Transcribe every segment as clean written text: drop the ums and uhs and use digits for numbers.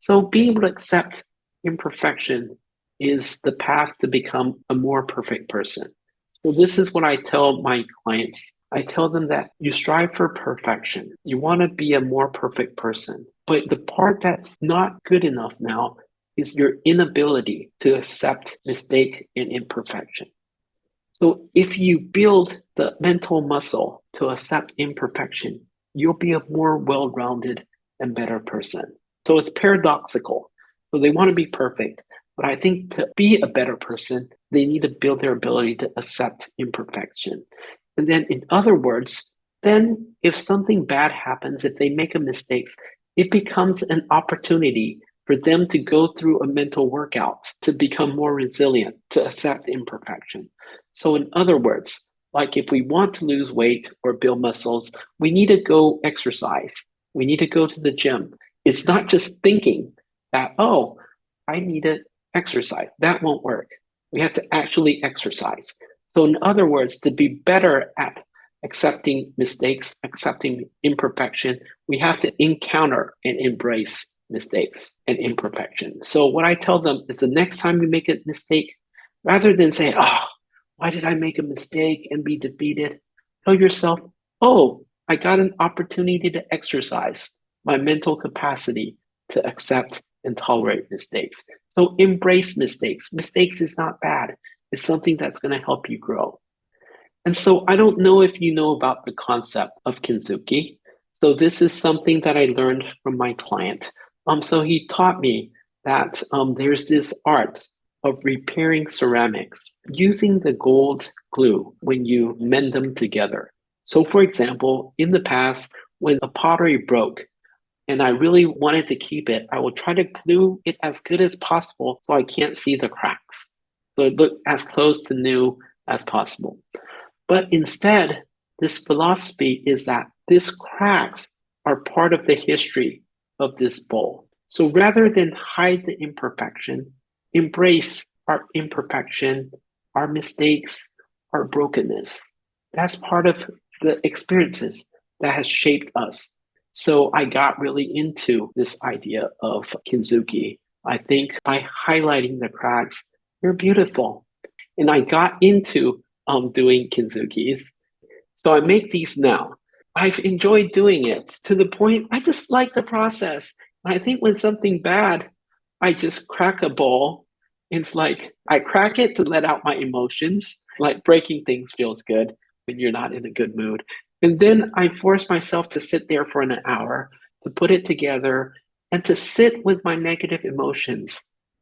So being able to accept imperfection is the path to become a more perfect person. So this is what I tell my clients. I tell them that you strive for perfection. You want to be a more perfect person. But the part that's not good enough now is your inability to accept mistake and imperfection. So if you build the mental muscle to accept imperfection, you'll be a more well-rounded and better person. So it's paradoxical. So they want to be perfect, but I think to be a better person, they need to build their ability to accept imperfection. And then in other words, then if something bad happens, if they make a mistake, it becomes an opportunity for them to go through a mental workout to become more resilient, to accept imperfection. So in other words, like if we want to lose weight or build muscles, we need to go exercise. We need to go to the gym. It's not just thinking that, oh, I need to exercise. That won't work. We have to actually exercise. So in other words, to be better at accepting mistakes, accepting imperfection, we have to encounter and embrace mistakes and imperfection. So what I tell them is the next time you make a mistake, rather than saying, oh, why did I make a mistake and be defeated? Tell yourself, oh, I got an opportunity to exercise my mental capacity to accept and tolerate mistakes. So embrace mistakes. Mistakes is not bad. It's something that's going to help you grow. And so I don't know if you know about the concept of Kintsugi. So this is something that I learned from my client. So he taught me that there's this art of repairing ceramics using the gold glue when you mend them together. So for example, in the past, when a pottery broke and I really wanted to keep it, I will try to glue it as good as possible so I can't see the cracks. So it looked as close to new as possible. But instead, this philosophy is that these cracks are part of the history of this bowl. So rather than hide the imperfection, embrace our imperfection, our mistakes, our brokenness. That's part of the experiences that has shaped us. So I got really into this idea of Kintsugi. I think by highlighting the cracks, they're beautiful. And I got into doing Kintsugis. So I make these now. I've enjoyed doing it to the point I just like the process. And I think when something bad, I just crack a bowl. It's like I crack it to let out my emotions. Like breaking things feels good when you're not in a good mood. And then I force myself to sit there for an hour to put it together and to sit with my negative emotions.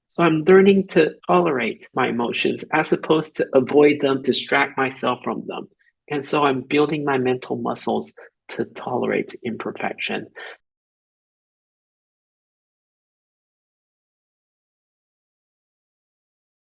So I'm learning to tolerate my emotions as opposed to avoid them, distract myself from them. And so I'm building my mental muscles to tolerate imperfection.